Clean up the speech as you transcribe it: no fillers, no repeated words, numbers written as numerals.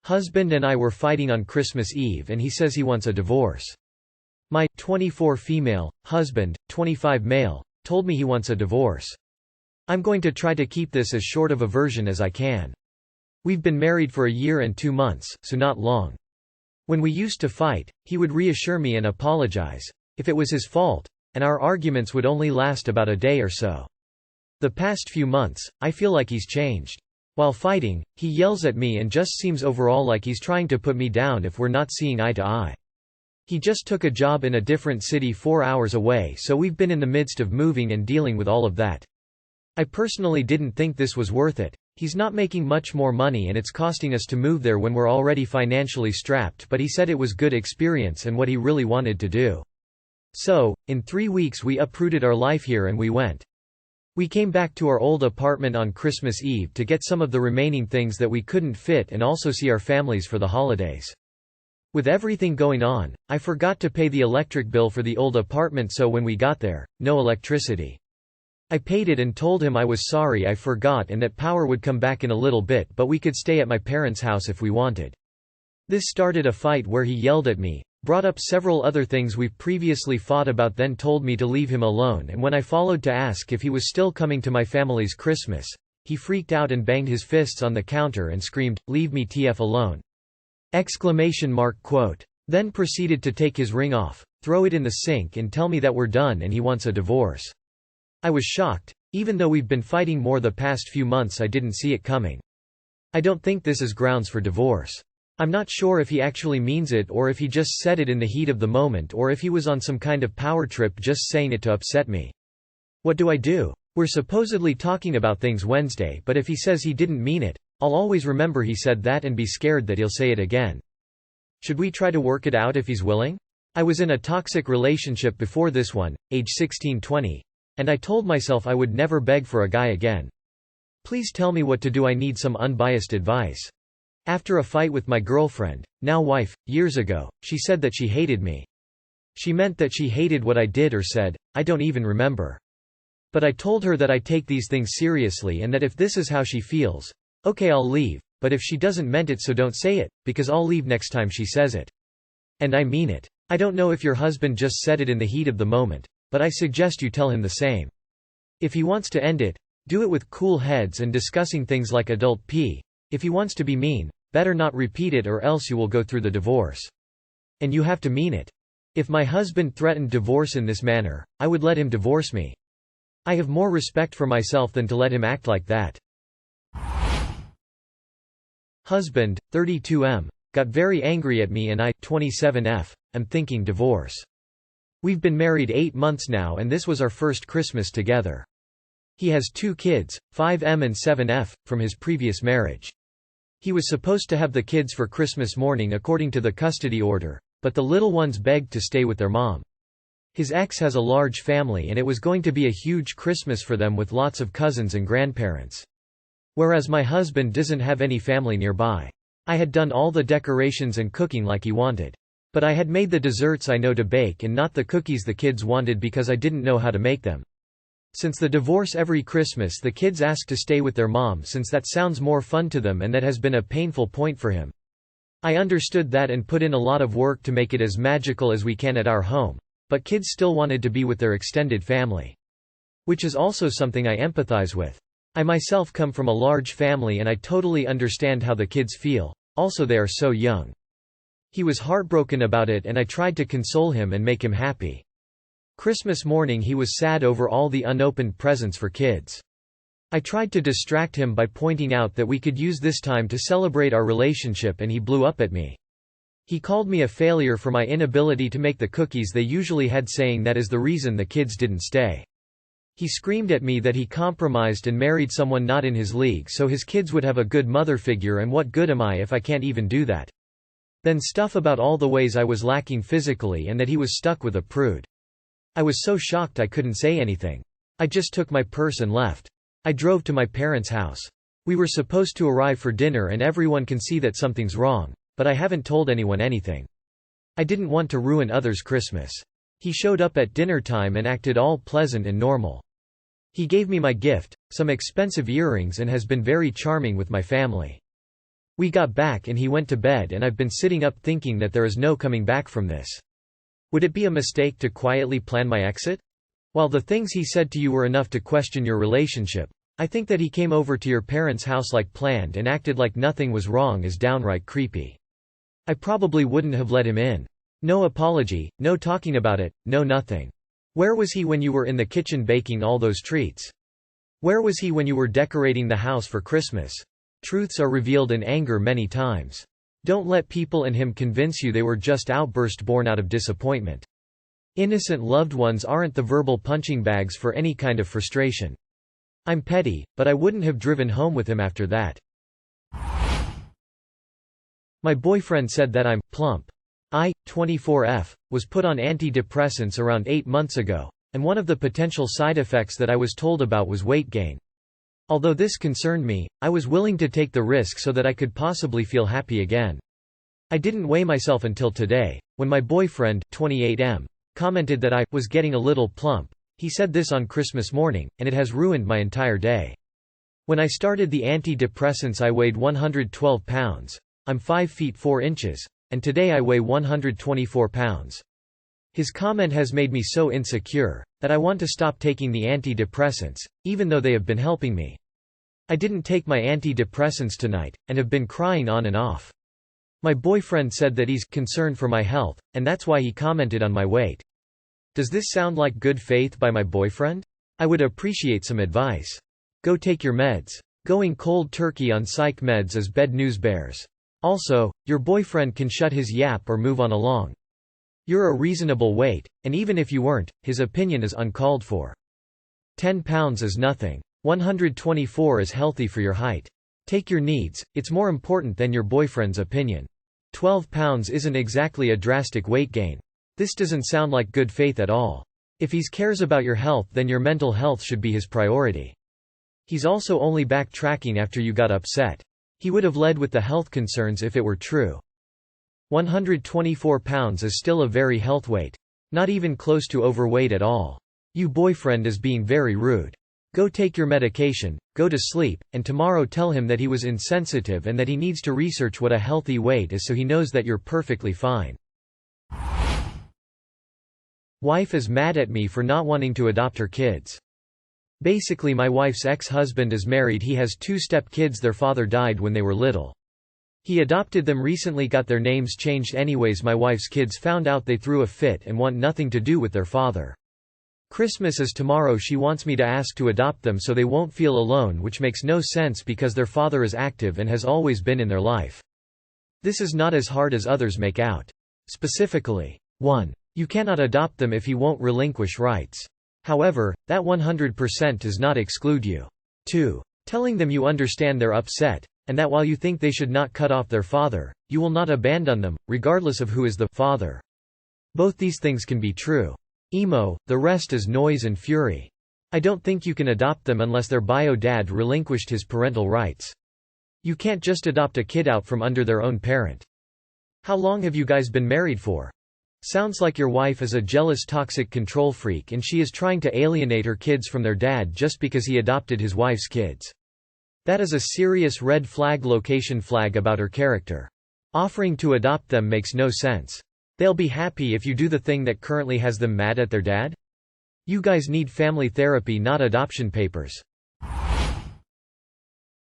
Husband and I were fighting on Christmas Eve and he says he wants a divorce. My 24 female husband, 25 male, told me he wants a divorce. I'm going to try to keep this as short of a version as I can. We've been married for a year and 2 months, so not long. When we used to fight, he would reassure me and apologize, if it was his fault, and our arguments would only last about a day or so. The past few months, I feel like he's changed. While fighting, he yells at me and just seems overall like he's trying to put me down if we're not seeing eye to eye. He just took a job in a different city 4 hours away, so we've been in the midst of moving and dealing with all of that. I personally didn't think this was worth it. He's not making much more money and it's costing us to move there when we're already financially strapped, but he said it was good experience and what he really wanted to do. So, in 3 weeks we uprooted our life here and we went. We came back to our old apartment on Christmas Eve to get some of the remaining things that we couldn't fit and also see our families for the holidays. With everything going on, I forgot to pay the electric bill for the old apartment, so when we got there, no electricity. I paid it and told him I was sorry I forgot and that power would come back in a little bit but we could stay at my parents' house if we wanted. This started a fight where he yelled at me, brought up several other things we've previously fought about, then told me to leave him alone, and when I followed to ask if he was still coming to my family's Christmas, he freaked out and banged his fists on the counter and screamed, "Leave me TF alone!" Then proceeded to take his ring off, throw it in the sink and tell me that we're done and he wants a divorce. I was shocked. Even though we've been fighting more the past few months, I didn't see it coming. I don't think this is grounds for divorce. I'm not sure if he actually means it or if he just said it in the heat of the moment or if he was on some kind of power trip just saying it to upset me. What do I do? We're supposedly talking about things Wednesday, but if he says he didn't mean it, I'll always remember he said that and be scared that he'll say it again. Should we try to work it out if he's willing? I was in a toxic relationship before this one, age 16-20, and I told myself I would never beg for a guy again. Please tell me what to do. I need some unbiased advice. After a fight with my girlfriend, now wife, years ago, she said that she hated me. She meant that she hated what I did or said, I don't even remember. But I told her that I take these things seriously and that if this is how she feels, okay, I'll leave, but if she doesn't meant it, so don't say it, because I'll leave next time she says it. And I mean it. I don't know if your husband just said it in the heat of the moment, but I suggest you tell him the same. If he wants to end it, do it with cool heads and discussing things like adult P. If he wants to be mean, better not repeat it or else you will go through the divorce. And you have to mean it. If my husband threatened divorce in this manner, I would let him divorce me. I have more respect for myself than to let him act like that. Husband, 32M, got very angry at me and I, 27F, am thinking divorce. We've been married 8 months now and this was our first Christmas together. He has 2 kids, 5M and 7F, from his previous marriage. He was supposed to have the kids for Christmas morning according to the custody order, but the little ones begged to stay with their mom. His ex has a large family and it was going to be a huge Christmas for them with lots of cousins and grandparents. Whereas my husband doesn't have any family nearby. I had done all the decorations and cooking like he wanted. But I had made the desserts I know to bake and not the cookies the kids wanted because I didn't know how to make them. Since the divorce, every Christmas the kids ask to stay with their mom since that sounds more fun to them, and that has been a painful point for him. I understood that and put in a lot of work to make it as magical as we can at our home, but kids still wanted to be with their extended family. Which is also something I empathize with. I myself come from a large family and I totally understand how the kids feel, also they are so young. He was heartbroken about it and I tried to console him and make him happy. Christmas morning he was sad over all the unopened presents for kids. I tried to distract him by pointing out that we could use this time to celebrate our relationship and he blew up at me. He called me a failure for my inability to make the cookies they usually had, saying that is the reason the kids didn't stay. He screamed at me that he compromised and married someone not in his league so his kids would have a good mother figure, and what good am I if I can't even do that? Then stuff about all the ways I was lacking physically and that he was stuck with a prude. I was so shocked I couldn't say anything. I just took my purse and left. I drove to my parents' house. We were supposed to arrive for dinner and everyone can see that something's wrong, but I haven't told anyone anything. I didn't want to ruin others' Christmas. He showed up at dinner time and acted all pleasant and normal. He gave me my gift, some expensive earrings, and has been very charming with my family. We got back and he went to bed and I've been sitting up thinking that there is no coming back from this. Would it be a mistake to quietly plan my exit? While the things he said to you were enough to question your relationship, I think that he came over to your parents' house like planned and acted like nothing was wrong is downright creepy. I probably wouldn't have let him in. No apology, no talking about it, no nothing. Where was he when you were in the kitchen baking all those treats? Where was he when you were decorating the house for Christmas? Truths are revealed in anger many times. Don't let people and him convince you they were just outbursts born out of disappointment. Innocent loved ones aren't the verbal punching bags for any kind of frustration. I'm petty, but I wouldn't have driven home with him after that. My boyfriend said that I'm plump. I, 24F, was put on antidepressants around 8 months ago, and one of the potential side effects that I was told about was weight gain. Although this concerned me, I was willing to take the risk so that I could possibly feel happy again. I didn't weigh myself until today, when my boyfriend, 28M, commented that I was getting a little plump. He said this on Christmas morning, and it has ruined my entire day. When I started the antidepressants I weighed 112 pounds. I'm 5 feet 4 inches, and today I weigh 124 pounds. His comment has made me so insecure, that I want to stop taking the antidepressants, even though they have been helping me. I didn't take my antidepressants tonight, and have been crying on and off. My boyfriend said that he's concerned for my health, and that's why he commented on my weight. Does this sound like good faith by my boyfriend? I would appreciate some advice. Go take your meds. Going cold turkey on psych meds is bad news bears. Also, your boyfriend can shut his yap or move on along. You're a reasonable weight, and even if you weren't, his opinion is uncalled for. 10 pounds is nothing. 124 is healthy for your height. Take your needs, it's more important than your boyfriend's opinion. 12 pounds isn't exactly a drastic weight gain. This doesn't sound like good faith at all. If he cares about your health, then your mental health should be his priority. He's also only backtracking after you got upset. He would have led with the health concerns if it were true. 124 pounds is still a very healthy weight. Not even close to overweight at all. You boyfriend is being very rude. Go take your medication, go to sleep, and tomorrow tell him that he was insensitive and that he needs to research what a healthy weight is so he knows that you're perfectly fine. Wife is mad at me for not wanting to adopt her kids. Basically, my wife's ex-husband is married. He has 2 step-kids. Their father died when they were little. He adopted them recently, got their names changed anyways. My wife's kids found out they threw a fit and want nothing to do with their father. Christmas is tomorrow. She wants me to ask to adopt them so they won't feel alone, which makes no sense because their father is active and has always been in their life. This is not as hard as others make out. Specifically, 1. You cannot adopt them if he won't relinquish rights. However, that 100% does not exclude you. 2. Telling them you understand they're upset, and that while you think they should not cut off their father, you will not abandon them, regardless of who is the father. Both these things can be true. Emo, the rest is noise and fury. I don't think you can adopt them unless their bio dad relinquished his parental rights. You can't just adopt a kid out from under their own parent. How long have you guys been married for? Sounds like your wife is a jealous, toxic control freak and she is trying to alienate her kids from their dad just because he adopted his wife's kids. That is a serious red flag, location flag about her character. Offering to adopt them makes no sense. They'll be happy if you do the thing that currently has them mad at their dad? You guys need family therapy, not adoption papers.